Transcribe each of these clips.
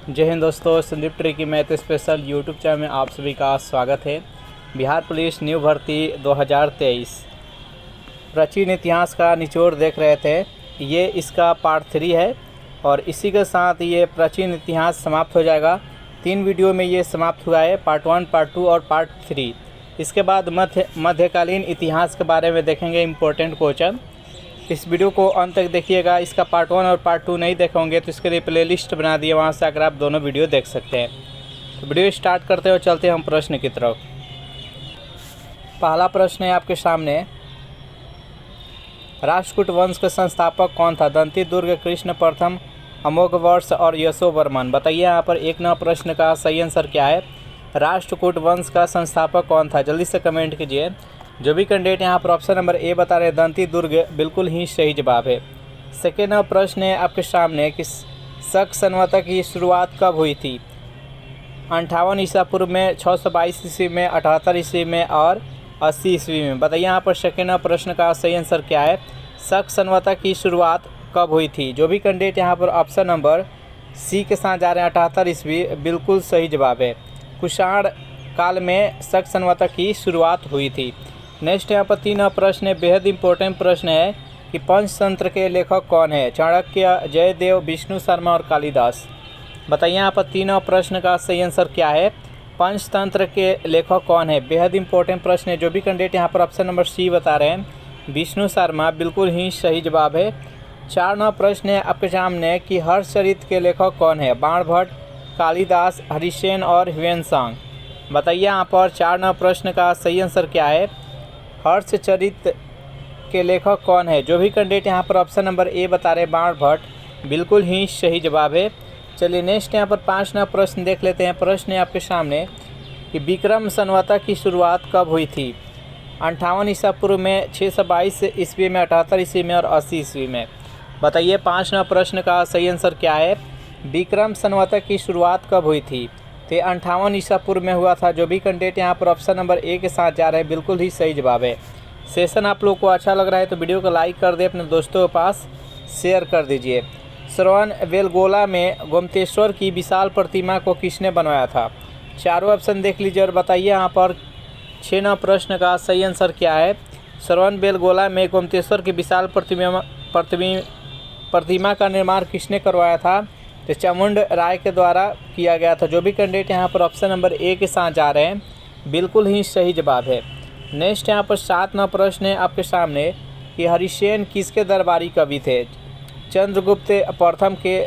जय हिंद दोस्तों, Sandeep tricky math special YouTube channel में आप सभी का स्वागत है। बिहार पुलिस न्यू भर्ती 2023 प्राचीन इतिहास का निचोड़ देख रहे थे। ये इसका पार्ट 3 है और इसी के साथ ये प्राचीन इतिहास समाप्त हो जाएगा। 3 वीडियो में ये समाप्त हुआ है, पार्ट 1, पार्ट 2 और पार्ट 3। इसके बाद मध्यकालीन इतिहास के बारे में देखेंगे इम्पोर्टेंट क्वेश्चन। इस वीडियो को अंत तक देखिएगा। इसका पार्ट 1 और पार्ट 2 नहीं देखेंगे तो इसके लिए प्लेलिस्ट बना दिए, वहां से आकर आप दोनों वीडियो देख सकते हैं। तो वीडियो स्टार्ट करते हैं और चलते हैं हम प्रश्न की तरफ। पहला प्रश्न है आपके सामने, राष्ट्रकूट वंश के संस्थापक कौन था? दंती, दुर्ग, कृष्ण प्रथम, अमोघवर्ष और यशोवर्मन। बताइए यहाँ पर 1 नंबर प्रश्न का सही आंसर क्या है? राष्ट्रकूट वंश का संस्थापक कौन था? जल्दी से कमेंट कीजिए। जो भी कैंडिडेट यहाँ पर ऑप्शन नंबर ए बता रहे हैं दंती दुर्ग, बिल्कुल ही सही जवाब है। सेकेंड प्रश्न है आपके सामने कि शक संवत की शुरुआत कब हुई थी? 58 ईसा पूर्व में, 622 ईस्वी में, 78 ईस्वी में और 80 ईस्वी में। बताइए यहाँ पर सेकेंड प्रश्न का सही आंसर क्या है? शक संवत की शुरुआत कब हुई थी? जो भी कैंडिडेट यहाँ पर ऑप्शन नंबर सी के साथ जा रहे हैं 78 ईस्वी, बिल्कुल सही जवाब है। कुषाण काल में शक संवत की शुरुआत हुई थी। नेक्स्ट यहाँ पर 3 प्रश्न है, बेहद इंपॉर्टेंट प्रश्न है कि पंचतंत्र के लेखक कौन है? चाणक्य, जयदेव, विष्णु शर्मा और कालिदास। बताइए यहाँ पर 3 प्रश्न का सही आंसर क्या है? पंचतंत्र के लेखक कौन है? बेहद इंपॉर्टेंट प्रश्न है। जो भी कैंडिडेट यहाँ पर ऑप्शन नंबर सी बता रहे हैं विष्णु शर्मा, बिल्कुल ही सही जवाब है। 4 प्रश्न है आपके सामने कि हर्षचरित के लेखक कौन है? बाणभट्ट, कालिदास, हरिसेन और ह्वेनसांग। बताइए यहाँ पर 4 प्रश्न का सही आंसर क्या है? हर्षचरित के लेखक कौन है? जो भी कैंडिडेट यहाँ पर ऑप्शन नंबर ए बता रहे हैं बाणभट्ट, बिल्कुल ही सही जवाब है। चलिए नेक्स्ट यहाँ पर 5 प्रश्न देख लेते हैं। प्रश्न है आपके सामने कि विक्रम संवत की शुरुआत कब हुई थी? 58 ईसा पूर्व में, 622 ईस्वी में, 78 ईस्वी में और 80 ईस्वी में। बताइए 5 प्रश्न का सही आंसर क्या है? विक्रम संवत की शुरुआत कब हुई थी? तो 58 ईसा पूर्व में हुआ था। जो भी कैंडिडेट यहाँ पर ऑप्शन नंबर ए के साथ जा रहे हैं, बिल्कुल ही सही जवाब है। सेशन आप लोग को अच्छा लग रहा है तो वीडियो को लाइक कर दे, अपने दोस्तों के पास शेयर कर दीजिए। श्रवण बेलगोला में गोमतेश्वर की विशाल प्रतिमा को किसने बनवाया था? चारों ऑप्शन देख लीजिए और बताइए यहाँ पर 6 प्रश्न का सही आंसर क्या है? श्रवण बेलगोला में गोमतेश्वर की विशाल प्रतिमा का निर्माण किसने करवाया था? तो चामुंड राय के द्वारा किया गया था। जो भी कैंडिडेट यहाँ पर ऑप्शन नंबर ए के साथ जा रहे हैं, बिल्कुल ही सही जवाब है। नेक्स्ट यहाँ पर 7 प्रश्न है आपके सामने कि हरिसेन किसके दरबारी कवि थे? चंद्रगुप्त प्रथम के,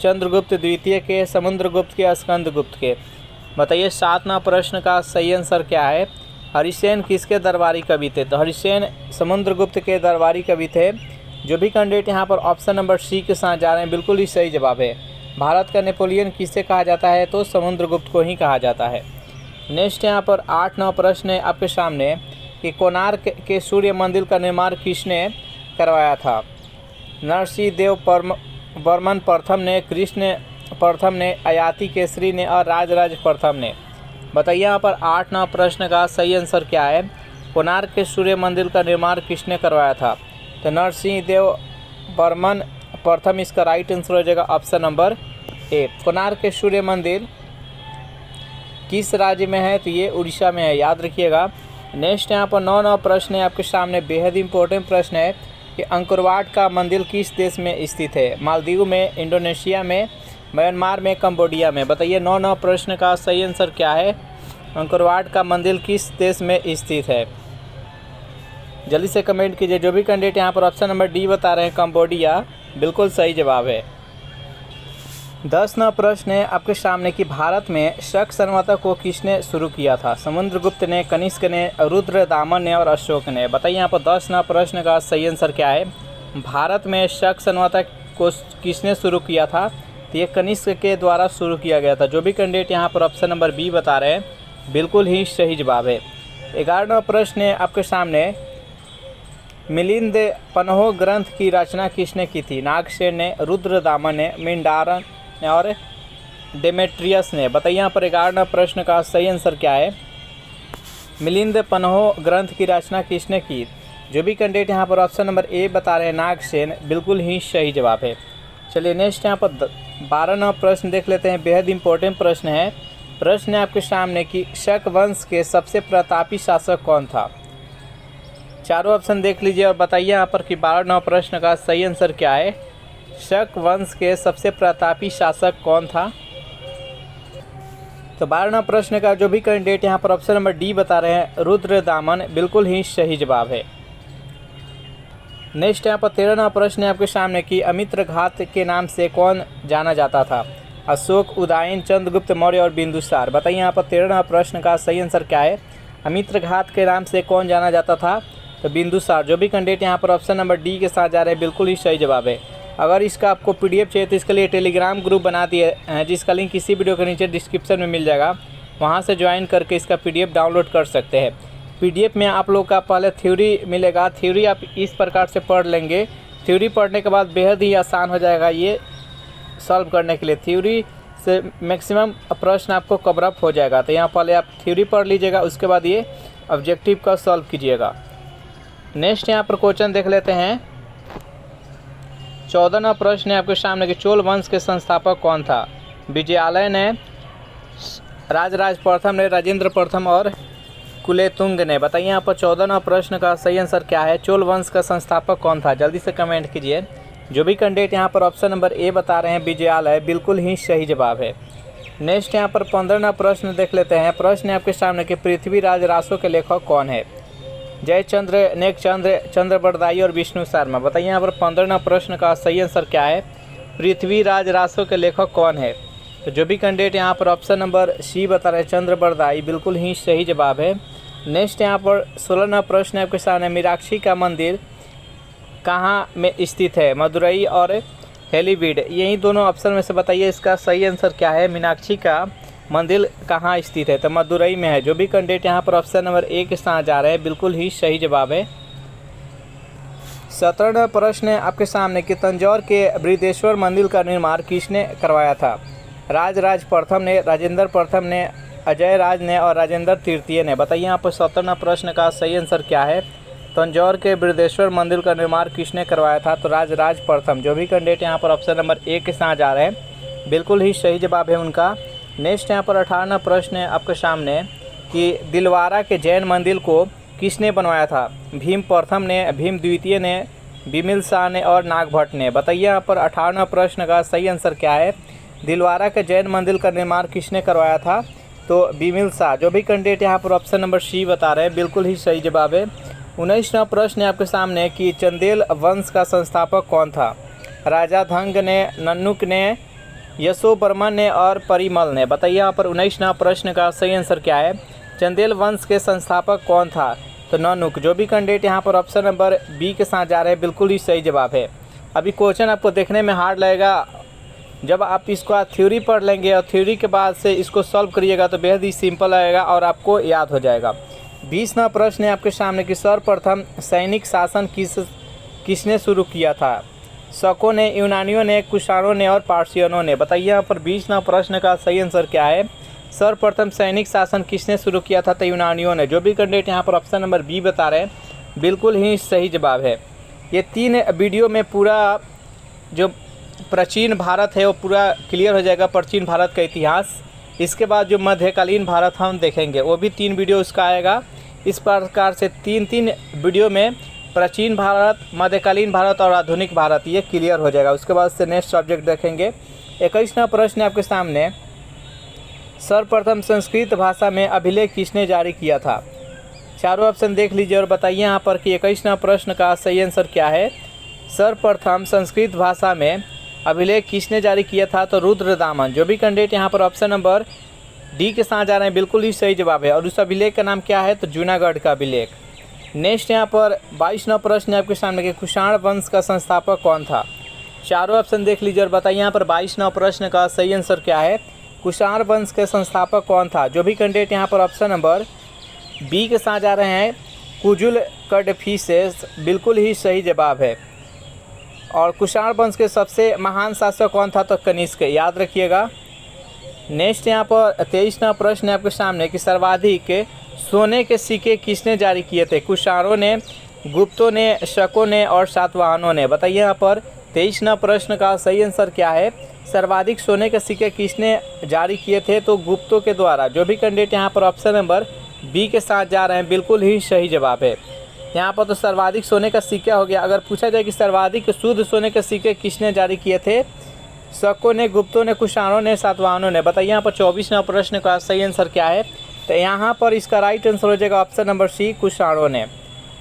चंद्रगुप्त द्वितीय के, समुद्रगुप्त के, स्कंदगुप्त के। बताइए 7 प्रश्न का सही आंसर क्या है? हरिसेन किसके दरबारी कवि थे? तो हरिसेन समुद्रगुप्त के दरबारी कवि थे। जो भी कैंडिडेट यहाँ पर ऑप्शन नंबर सी के साथ जा रहे हैं, बिल्कुल ही सही जवाब है। भारत का नेपोलियन किसे कहा जाता है? तो समुद्रगुप्त को ही कहा जाता है। नेक्स्ट यहाँ पर 8 प्रश्न है आपके सामने कि कोणार्क के सूर्य मंदिर का निर्माण किसने करवाया था? नरसिंह देव वर्मन प्रथम ने, कृष्ण प्रथम ने, अयाती केसरी ने और राजराज प्रथम ने। बताइए यहाँ पर 8 प्रश्न का सही आंसर क्या है? कोणार्क के सूर्य मंदिर का निर्माण किसने करवाया था? तो नरसिंह देव वर्मन प्रथम इसका राइट आंसर हो जाएगा ऑप्शन नंबर ए। कोणार्क के सूर्य मंदिर किस राज्य में है? तो ये उड़ीसा में है, याद रखिएगा। नेक्स्ट यहाँ पर 9 प्रश्न है आपके सामने, बेहद इंपॉर्टेंट प्रश्न है कि अंकोरवाट का मंदिर किस देश में स्थित है? मालदीव में, इंडोनेशिया में, म्यांमार में, कंबोडिया में। बताइए 9 प्रश्न का सही आंसर क्या है? अंकोरवाट का मंदिर किस देश में स्थित है? जल्दी से कमेंट कीजिए। जो भी कैंडिडेट यहाँ पर ऑप्शन नंबर डी बता रहे हैं कंबोडिया, बिल्कुल सही जवाब है। 10 प्रश्न है आपके सामने कि भारत में शक संवत को किसने शुरू किया था? समुद्रगुप्त ने, कनिष्क ने, रुद्रदामन ने और अशोक ने। बताइए यहाँ पर 10 प्रश्न का सही आंसर क्या है? भारत में शक संवत को किसने शुरू किया था? तो ये कनिष्क के द्वारा शुरू किया गया था। जो भी कैंडिडेट यहाँ पर ऑप्शन नंबर बी बता रहे हैं, बिल्कुल ही सही जवाब है। 11 प्रश्न है आपके सामने, मिलिंद पन्हो ग्रंथ की रचना किसने की थी? नागसेन ने, रुद्रदामन ने, मिंडारन ने और डेमेट्रियस ने। बताइए यहाँ पर 11 प्रश्न का सही आंसर क्या है? मिलिंद पन्हो ग्रंथ की रचना किसने की? जो भी कैंडिडेट यहाँ पर ऑप्शन नंबर ए बता रहे हैं नागसेन, बिल्कुल ही सही जवाब है। चलिए नेक्स्ट यहाँ पर 12वां प्रश्न देख लेते हैं। बेहद इंपॉर्टेंट प्रश्न है। प्रश्न है आपके सामने कि शक वंश के सबसे प्रतापी शासक कौन था। चारों ऑप्शन देख लीजिए और बताइए यहाँ पर कि 12वां प्रश्न का सही आंसर क्या है। शक वंश के सबसे प्रतापी शासक कौन था। तो 12वां प्रश्न का जो भी कैंडिडेट यहाँ पर ऑप्शन नंबर डी बता रहे हैं, रुद्रदामन, बिल्कुल ही सही जवाब है। नेक्स्ट यहाँ पर 13वां प्रश्न है आपके सामने कि अमित्रघात के नाम से कौन जाना जाता था। अशोक, उदयन, चंद्रगुप्त मौर्य और बिंदुसार। बताइए यहाँ पर 13वां प्रश्न का सही आंसर क्या है। अमित्रघात के नाम से कौन जाना जाता था, तो बिंदुसार। जो भी कैंडिडेट यहाँ पर ऑप्शन नंबर डी के साथ जा रहे हैं, बिल्कुल ही सही जवाब है। अगर इसका आपको पीडीएफ चाहिए तो इसके लिए टेलीग्राम ग्रुप बना दिए हैं, जिसका लिंक इसी वीडियो के नीचे डिस्क्रिप्शन में मिल जाएगा। वहाँ से ज्वाइन करके इसका पीडीएफ डाउनलोड कर सकते हैं। पीडीएफ में आप लोग का पहले थ्योरी मिलेगा। थ्योरी आप इस प्रकार से पढ़ लेंगे। थ्योरी पढ़ने के बाद बेहद ही आसान हो जाएगा ये सॉल्व करने के लिए। थ्योरी से मैक्सिमम प्रश्न आपको कवर अप हो जाएगा। तो यहाँ पहले आप थ्योरी पढ़ लीजिएगा, उसके बाद ये ऑब्जेक्टिव का सॉल्व कीजिएगा। नेक्स्ट यहाँ पर क्वेश्चन देख लेते हैं। 14वां प्रश्न है आपके सामने कि चोल वंश के संस्थापक कौन था। विजयालय ने, राजराज प्रथम ने, राजेंद्र प्रथम और कुलोत्तुंग ने। बताइए यहाँ पर 14वां प्रश्न का सही आंसर क्या है। चोल वंश का संस्थापक कौन था, जल्दी से कमेंट कीजिए। जो भी कैंडिडेट यहाँ पर ऑप्शन नंबर ए बता रहे हैं, विजयालय, बिल्कुल ही सही जवाब है। नेक्स्ट यहाँ पर 15वां प्रश्न देख लेते हैं। प्रश्न है आपके सामने कि पृथ्वीराज रासो के लेखक कौन है। जयचंद्र, नेकचंद्र, चंद्रबरदाई और विष्णु शर्मा। बताइए यहाँ पर 15वां प्रश्न का सही आंसर क्या है। पृथ्वीराज रासो के लेखक कौन है। तो जो भी कैंडिडेट यहाँ पर ऑप्शन नंबर सी बता रहे हैं, चंद्रबरदाई, बिल्कुल ही सही जवाब है। नेक्स्ट यहाँ पर 16वां प्रश्न है आपके सामने। मीनाक्षी का मंदिर कहाँ में स्थित है। मदुरई और हेलीवीड, यही दोनों ऑप्शन में से बताइए इसका सही आंसर क्या है। मीनाक्षी का मंदिर कहाँ स्थित है, तो मदुरई में है। जो भी कैंडिडेट यहाँ पर ऑप्शन नंबर ए के साथ जा रहे हैं, बिल्कुल ही सही जवाब है। 17वां प्रश्न है आपके सामने कि तंजौर के बृहदेश्वर मंदिर का निर्माण किसने करवाया था। राजराज प्रथम ने, राजेंद्र प्रथम ने, अजय राज ने और राजेंद्र तृतीय ने। बताइए यहाँ पर 17वां प्रश्न का सही आंसर क्या है। तंजौर के बृहदेश्वर मंदिर का निर्माण किसने करवाया था, तो राजराज प्रथम। जो भी कैंडिडेट यहाँ पर ऑप्शन नंबर ए के साथ जा रहे हैं, बिल्कुल ही सही जवाब है उनका। नेक्स्ट यहाँ पर 18वां प्रश्न है आपके सामने कि दिलवारा के जैन मंदिर को किसने बनवाया था। भीम प्रथम ने, भीम द्वितीय ने, बिमिल ने और नागभट्ट ने। बताइए यहाँ पर 18वां प्रश्न का सही आंसर क्या है। दिलवारा के जैन मंदिर का निर्माण किसने करवाया था, तो बिमिल। जो भी कैंडिडेट यहाँ पर ऑप्शन नंबर सी बता रहे हैं, बिल्कुल ही सही जवाब है। 19वां प्रश्न है आपके सामने कि चंदेल वंश का संस्थापक कौन था। राजा धंग ने, नन्नुक ने, यशोवर्मन ने और परिमल ने। बताइए यहाँ पर 19वां प्रश्न का सही आंसर क्या है। चंदेल वंश के संस्थापक कौन था, तो नन्नुक। जो भी कैंडिडेट यहाँ पर ऑप्शन नंबर बी के साथ जा रहे हैं, बिल्कुल ही सही जवाब है। अभी क्वेश्चन आपको देखने में हार्ड लगेगा, जब आप इसको थ्योरी पढ़ लेंगे और थ्योरी के बाद से इसको सॉल्व करिएगा तो बेहद ही सिंपल लगेगा और आपको याद हो जाएगा। 20वां प्रश्न है आपके सामने कि सर्वप्रथम सैनिक शासन किसने शुरू किया था। शकों ने, यूनानियों ने, कुषाणों ने और पार्सियनों ने। बताइए यहाँ पर 20वां प्रश्न का सही आंसर क्या है। सर्वप्रथम सैनिक शासन किसने शुरू किया था, तो यूनानियों ने। जो भी कैंडिडेट यहाँ पर ऑप्शन नंबर बी बता रहे हैं, बिल्कुल ही सही जवाब है। ये 3 वीडियो में पूरा जो प्राचीन भारत है वो पूरा क्लियर हो जाएगा, प्राचीन भारत का इतिहास। इसके बाद जो मध्यकालीन भारत हम देखेंगे, वो भी 3 वीडियो उसका आएगा। इस प्रकार से 3 वीडियो में प्राचीन भारत, मध्यकालीन भारत और आधुनिक भारत ये क्लियर हो जाएगा। उसके बाद से नेक्स्ट सब्जेक्ट देखेंगे। 21वां प्रश्न है आपके सामने। सर्वप्रथम संस्कृत भाषा में अभिलेख किसने जारी किया था। चारों ऑप्शन देख लीजिए और बताइए यहाँ पर कि 21वां प्रश्न का सही आंसर क्या है। सर्वप्रथम संस्कृत भाषा में अभिलेख किसने जारी किया था, तो रुद्रदामन। जो भी कैंडिडेट यहाँ पर ऑप्शन नंबर डी के साथ जा रहे हैं, बिल्कुल ही सही जवाब है। और उस अभिलेख का नाम क्या है, तो जूनागढ़ का अभिलेख। नेक्स्ट यहाँ पर 22वां प्रश्न है आपके सामने कि कुषाण वंश का संस्थापक कौन था। चारों ऑप्शन देख लीजिए और बताइए यहाँ पर 22वां प्रश्न का सही आंसर क्या है। कुषाण वंश के संस्थापक कौन था। जो भी कैंडिडेट यहाँ पर ऑप्शन नंबर बी के साथ जा रहे हैं, कुजुल कडफिसेस, बिल्कुल ही सही जवाब है। और कुषाण वंश के सबसे महान शासक कौन था, तो कनिष्क, याद रखिएगा। नेक्स्ट यहाँ पर 23वां प्रश्न है आपके सामने कि सर्वाधिक सोने के सिक्के किसने जारी किए थे। कुषाणों ने, गुप्तों ने, शकों ने और सातवाहनों ने। बताइए यहाँ पर 23वां प्रश्न का सही आंसर क्या है? सर्वाधिक सोने के सिक्के किसने जारी किए थे? तो गुप्तों के द्वारा। जो भी कैंडिडेट यहाँ पर ऑप्शन नंबर बी के साथ जा रहे हैं बिल्कुल ही सही जवाब है। यहाँ पर तो सर्वाधिक सोने का सिक्का हो गया। अगर पूछा जाए कि सर्वाधिक शुद्ध सोने के सिक्के किसने जारी किए थे? शकों ने, गुप्तों ने, कुषाणों ने, सातवाहनों ने। बताइए यहाँ पर 24वां प्रश्न का सही आंसर क्या है? तो यहाँ पर इसका राइट आंसर हो जाएगा ऑप्शन नंबर सी, कुषाणों ने।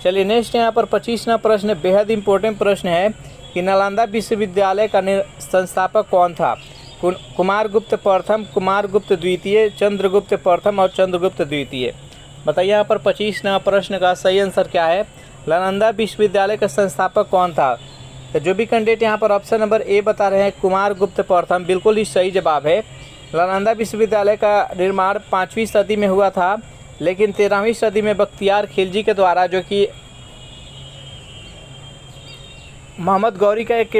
चलिए नेक्स्ट यहाँ पर 25वां प्रश्न बेहद इंपॉर्टेंट प्रश्न है कि नालंदा विश्वविद्यालय का संस्थापक कौन था? कुमारगुप्त प्रथम, कुमारगुप्त द्वितीय, चंद्रगुप्त प्रथम और चंद्रगुप्त द्वितीय। बताइए यहाँ पर 25वां प्रश्न का सही आंसर क्या है? नालंदा विश्वविद्यालय का संस्थापक कौन था? तो जो भी कैंडिडेट यहाँ पर ऑप्शन नंबर ए बता रहे हैं कुमारगुप्त प्रथम, बिल्कुल ही सही जवाब है। नालंदा विश्वविद्यालय का निर्माण 5वीं सदी में हुआ था, लेकिन 13वीं सदी में बख्तियार खिलजी के द्वारा, जो कि मोहम्मद गौरी का एक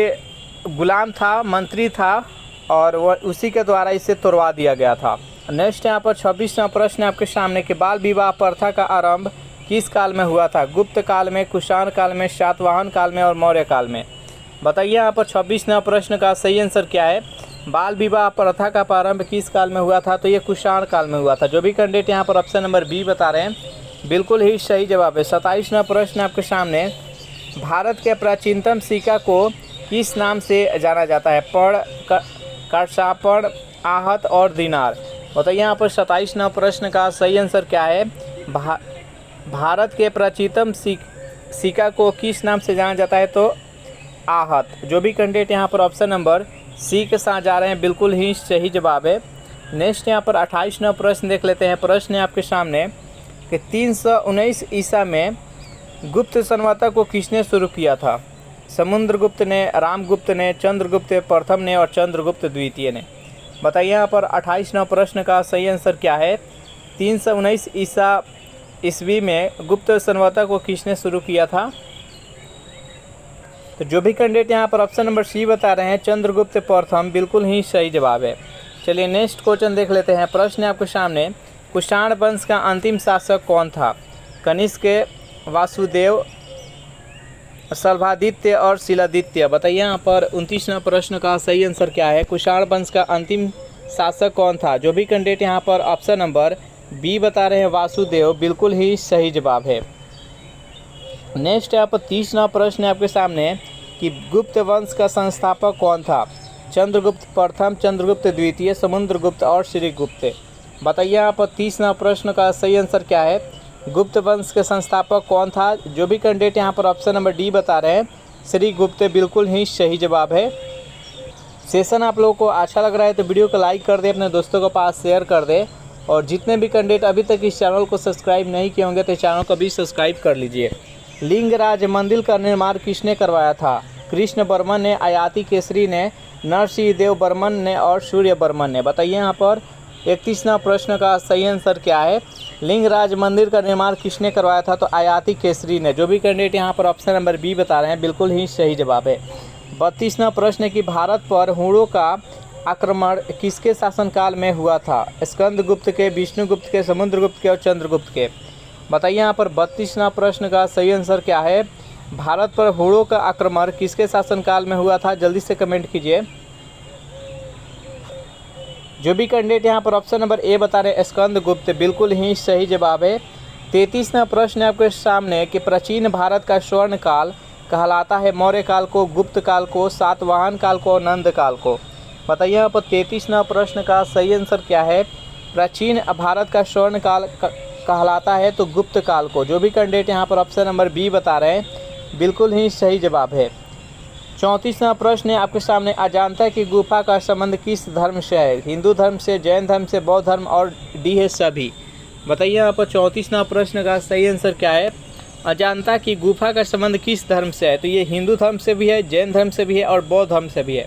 गुलाम था, मंत्री था, और वह उसी के द्वारा इसे तोड़वा दिया गया था। नेक्स्ट यहाँ पर 26वां प्रश्न आपके सामने कि बाल विवाह प्रथा का आरंभ किस काल में हुआ था? गुप्त काल में, कुषाण काल में, सातवाहन काल में और मौर्य काल में। बताइए यहाँ पर 26वां प्रश्न का सही आंसर क्या है? बाल विवाह प्रथा का प्रारंभ किस काल में हुआ था? तो ये कुषाण काल में हुआ था। जो भी कैंडिडेट यहाँ पर ऑप्शन नंबर बी बता रहे हैं बिल्कुल ही सही जवाब है। 27वां प्रश्न आपके सामने भारत के प्राचीनतम सिक्का को किस नाम से जाना जाता है? पर्ण, कड़सापर्ण, आहत और दिनार। बताइए यहाँ पर 27वां प्रश्न का सही आंसर क्या है? भारत के प्राचीनतम सिक्का को किस नाम से जाना जाता है? तो आहत। जो भी कैंडिडेट यहाँ पर ऑप्शन नंबर सी के साथ जा रहे हैं बिल्कुल ही सही जवाब है। नेक्स्ट यहाँ पर 28वां प्रश्न देख लेते हैं। प्रश्न है आपके सामने कि 319 ईसा में गुप्त संवत को किसने शुरू किया था? समुद्रगुप्त ने, रामगुप्त ने, चंद्रगुप्त प्रथम ने और चंद्रगुप्त द्वितीय ने। बताइए यहाँ पर 28वां प्रश्न का सही आंसर क्या है? 319 ईस्वी में गुप्त संवत को किसने शुरू किया था? तो जो भी कैंडिडेट यहाँ पर ऑप्शन नंबर सी बता रहे हैं चंद्रगुप्त प्रथम, बिल्कुल ही सही जवाब है। चलिए नेक्स्ट क्वेश्चन देख लेते हैं। प्रश्न है आपके सामने कुषाण वंश का अंतिम शासक कौन था? कनिष्क, वासुदेव, सल्भादित्य और शिलादित्य। बताइए यहाँ पर 29वां प्रश्न का सही आंसर क्या है? कुषाण वंश का अंतिम शासक कौन था? जो भी कैंडिडेट यहाँ पर ऑप्शन नंबर बी बता रहे हैं वासुदेव, बिल्कुल ही सही जवाब है। नेक्स्ट यहाँ पर 30वां प्रश्न है आपके सामने कि गुप्त वंश का संस्थापक कौन था? चंद्रगुप्त प्रथम, चंद्रगुप्त द्वितीय, समुद्रगुप्त और श्रीगुप्त। बताइए यहाँ पर 30वां प्रश्न का सही आंसर क्या है? गुप्त वंश के संस्थापक कौन था? जो भी कैंडिडेट यहाँ पर ऑप्शन नंबर डी बता रहे हैं श्रीगुप्त, बिल्कुल ही सही जवाब है। सेशन आप लोगों को अच्छा लग रहा है तो वीडियो को लाइक कर दे, अपने दोस्तों के पास शेयर कर दे, और जितने भी कैंडिडेट अभी तक इस चैनल को सब्सक्राइब नहीं किए होंगे तो चैनल को भी सब्सक्राइब कर लीजिए। लिंगराज मंदिर का निर्माण किसने करवाया था? कृष्ण वर्मन ने, आयाति केसरी ने, नरसिंह देव बर्मन ने और सूर्य वर्मन ने। बताइए यहाँ पर 31वां प्रश्न का सही आंसर क्या है? लिंगराज मंदिर का निर्माण किसने करवाया था? तो आयाति केसरी ने। जो भी कैंडिडेट यहाँ पर ऑप्शन नंबर बी बता रहे हैं बिल्कुल ही सही जवाब है। 32वां प्रश्न है कि भारत पर हुणों का आक्रमण किसके शासनकाल में हुआ था? स्कंदगुप्त के, विष्णुगुप्त के, समुद्रगुप्त के और चंद्रगुप्त के। बताइए यहाँ पर 32वां प्रश्न का सही आंसर क्या है? भारत पर हुणों का आक्रमण किसके शासनकाल में हुआ था? जल्दी से कमेंट कीजिए। जो भी कैंडिडेट यहाँ पर ऑप्शन नंबर ए बता रहे हैं स्कंदगुप्त, बिल्कुल ही सही जवाब है। 33वां प्रश्न है आपके सामने कि प्राचीन भारत का स्वर्ण काल कहलाता है मौर्य काल को, गुप्त काल को, सातवाहन काल को, नंद काल को। बताइए यहाँ पर 33वां प्रश्न का सही आंसर क्या है? प्राचीन भारत का स्वर्ण काल कहलाता है तो गुप्त काल को। जो भी कैंडिडेट यहाँ पर ऑप्शन नंबर बी बता रहे हैं बिल्कुल ही सही जवाब है। 34वां प्रश्न है आपके सामने अजंता की गुफा का संबंध किस धर्म से है? हिंदू धर्म से, जैन धर्म से, बौद्ध धर्म और डी है सभी। बताइए यहाँ पर 34वां प्रश्न का सही आंसर क्या है? अजंता की गुफा का संबंध किस धर्म से है? तो ये हिंदू धर्म से भी है, जैन धर्म से भी है और बौद्ध धर्म से भी है।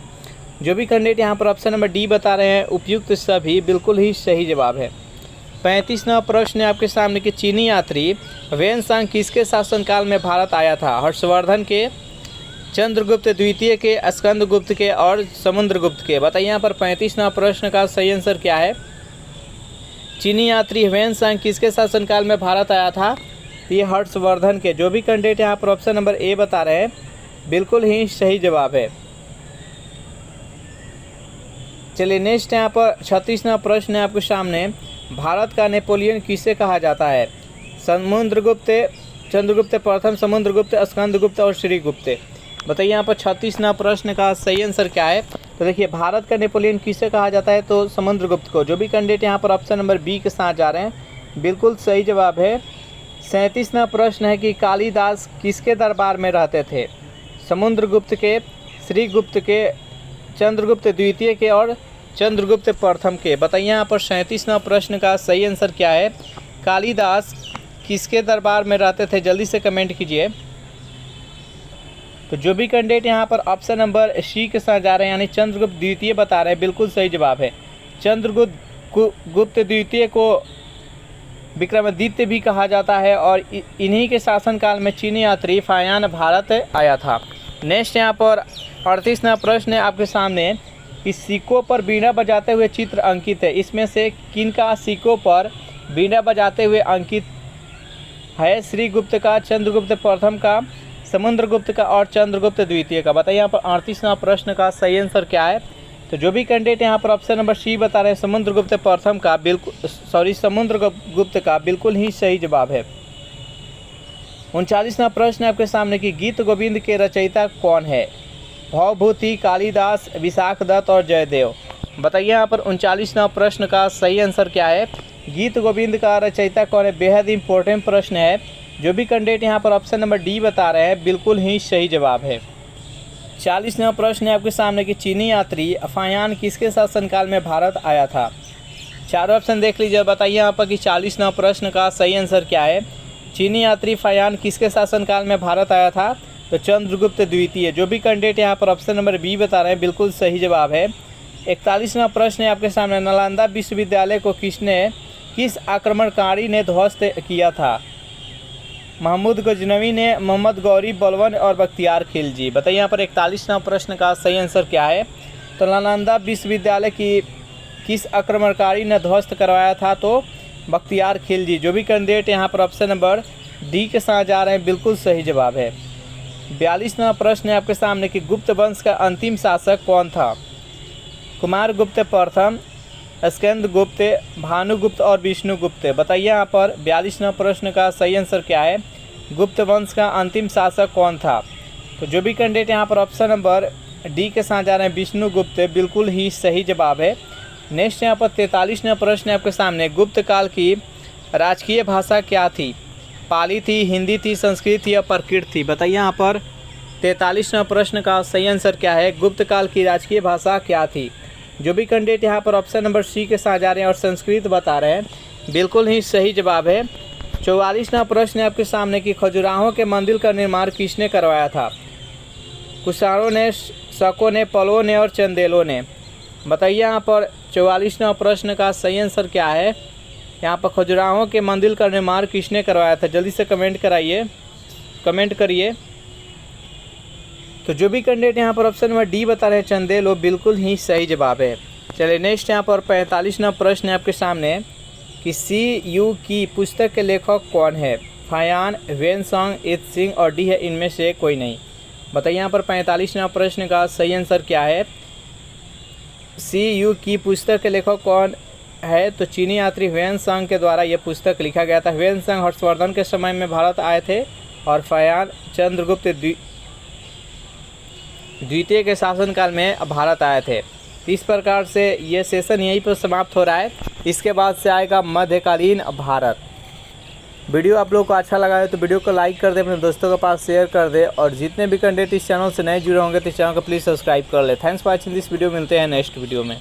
जो भी कैंडिडेट यहाँ पर ऑप्शन नंबर डी बता रहे हैं उपयुक्त सभी, बिल्कुल ही सही जवाब है। 35वां प्रश्न है आपके सामने कि चीनी यात्री वेनसांग किसके शासनकाल में भारत आया था? हर्षवर्धन के, चंद्रगुप्त द्वितीय के, स्कंदगुप्त के और समुद्रगुप्त के। बताइए यहाँ पर 35वां प्रश्न का सही आंसर क्या है? चीनी यात्री वेनसांग किसके शासनकाल में भारत आया था? तो ये हर्षवर्धन के। जो भी कैंडिडेट यहाँ पर ऑप्शन नंबर ए बता रहे हैं बिल्कुल ही सही जवाब है। चलिए नेक्स्ट यहाँ पर 36वां प्रश्न है आपके सामने। भारत का नेपोलियन किसे कहा जाता है? समुद्रगुप्त, चंद्रगुप्त प्रथम, समुद्रगुप्त, स्कंदगुप्त और श्रीगुप्त। बताइए यहाँ पर 36वां प्रश्न का सही आंसर क्या है? तो देखिए भारत का नेपोलियन किसे कहा जाता है? तो समुद्रगुप्त को। जो भी कैंडिडेट यहाँ पर ऑप्शन नंबर बी के साथ जा रहे हैं बिल्कुल सही जवाब है। 37वां प्रश्न है कि कालिदास किसके दरबार में रहते थे? समुद्रगुप्त के, श्रीगुप्त के, चंद्रगुप्त द्वितीय के और चंद्रगुप्त प्रथम के। बताइए यहाँ पर 37वां प्रश्न का सही आंसर क्या है? कालिदास किसके दरबार में रहते थे? जल्दी से कमेंट कीजिए। तो जो भी कैंडिडेट यहाँ पर ऑप्शन नंबर सी के साथ जा रहे हैं यानी चंद्रगुप्त द्वितीय बता रहे हैं बिल्कुल सही जवाब है। चंद्रगुप्त द्वितीय को विक्रमादित्य भी कहा जाता है और इन्हीं के शासनकाल में चीनी यात्री फायान भारत आया था। नेक्स्ट यहाँ पर 38वां प्रश्न है आपके सामने। इस सिक्कों पर बीड़ा बजाते हुए चित्र अंकित है, इसमें से किनका सिक्कों पर बीड़ा बजाते हुए अंकित है? श्रीगुप्त का, चंद्रगुप्त प्रथम का, समुद्रगुप्त का और चंद्रगुप्त द्वितीय का। बताइए यहाँ पर 38वां प्रश्न का सही आंसर क्या है? तो जो भी कैंडिडेट यहाँ पर ऑप्शन नंबर सी बता रहे हैं समुद्रगुप्त प्रथम का, समुद्रगुप्त का बिल्कुल ही सही जवाब है। 39वां प्रश्न है आपके सामने कि गीत गोविंद के रचयिता कौन है? भवभूति, कालिदास, विशाख दत्त और जयदेव। बताइए यहाँ पर 39वां प्रश्न का सही आंसर क्या है? गीत गोविंद का रचयिता कौन है? बेहद इंपॉर्टेंट प्रश्न है। जो भी कैंडिडेट यहाँ पर ऑप्शन नंबर डी बता रहे हैं बिल्कुल ही सही जवाब है। 40वां प्रश्न है आपके सामने कि चीनी यात्री फायान किसके शासनकाल में भारत आया था? चारों ऑप्शन देख लीजिए। बताइए यहाँ पर कि 40वां प्रश्न का सही आंसर क्या है? चीनी यात्री फायान किसके शासनकाल में भारत आया था? तो चंद्रगुप्त द्वितीय। जो भी कैंडिडेट यहाँ पर ऑप्शन नंबर बी बता रहे हैं बिल्कुल सही जवाब है। 41वां प्रश्न है आपके सामने। नालंदा विश्वविद्यालय को किस आक्रमणकारी ने ध्वस्त किया था? महमूद गजनवी ने, मोहम्मद गौरी बलवन और बख्तियार खिलजी। बताइए यहाँ पर 41वां प्रश्न का सही आंसर क्या है? तो नालंदा विश्वविद्यालय की किस आक्रमणकारी ने ध्वस्त करवाया था? तो बख्तियार खिलजी। जो भी कैंडिडेट यहाँ पर ऑप्शन नंबर डी के साथ जा रहे हैं बिल्कुल सही जवाब है। 42वां प्रश्न है आपके सामने कि गुप्त वंश का अंतिम शासक कौन था? कुमारगुप्त प्रथम, स्कंदगुप्त, भानुगुप्त और विष्णुगुप्त। बताइए यहाँ पर 42वां प्रश्न का सही आंसर क्या है? गुप्त वंश का अंतिम शासक कौन था? तो जो भी कैंडिडेट यहाँ पर ऑप्शन नंबर डी के साथ जा रहे हैं विष्णुगुप्त बिल्कुल ही सही जवाब है। नेक्स्ट यहाँ पर 43वां प्रश्न है आपके सामने। गुप्त काल की राजकीय भाषा क्या थी? पाली थी, हिंदी थी, संस्कृत थी या प्राकृत थी? बताइए यहाँ पर 43वां प्रश्न का सही आंसर क्या है? गुप्त काल की राजकीय भाषा क्या थी? जो भी कैंडिडेट यहाँ पर ऑप्शन नंबर सी के साथ जा रहे हैं और संस्कृत बता रहे हैं बिल्कुल ही सही जवाब है। 44वां प्रश्न है आपके सामने कि खजुराहो के मंदिर का निर्माण किसने करवाया था? कुषाणों ने, शकों ने, पल्लवों ने और चंदेलों ने। बताइए यहाँ पर 44वां प्रश्न का सही आंसर क्या है? यहाँ पर खजुराहो के मंदिर का निर्माण किसने करवाया था? जल्दी से कमेंट करिए। तो जो भी कैंडिडेट यहाँ पर ऑप्शन नंबर डी बता रहे हैं चंदेलो बिल्कुल ही सही जवाब है। चलिए नेक्स्ट यहाँ पर 45वां प्रश्न है आपके सामने कि CU की पुस्तक के लेखक कौन है? फायान, ह्वेनसांग, इत्सिंग और डी है इनमें से कोई नहीं। बताइए यहाँ पर 45वां प्रश्न का सही आंसर क्या है? CU की पुस्तक के लेखक कौन है? तो चीनी यात्री ह्वेनसांग के द्वारा यह पुस्तक लिखा गया था। ह्वेनसांग हर्षवर्धन के समय में भारत आए थे और फायान चंद्रगुप्त द्वितीय के शासनकाल में भारत आए थे। इस प्रकार से ये सेशन यहीं पर समाप्त हो रहा है। इसके बाद से आएगा मध्यकालीन भारत। वीडियो आप लोगों को अच्छा लगा है तो वीडियो को लाइक कर दे, अपने दोस्तों के पास शेयर कर दे और जितने भी कैंडिडेट इस चैनल से नए जुड़े होंगे तो इस चैनल को प्लीज़ सब्सक्राइब कर ले। Thanks for watching this video. मिलते हैं नेक्स्ट वीडियो में।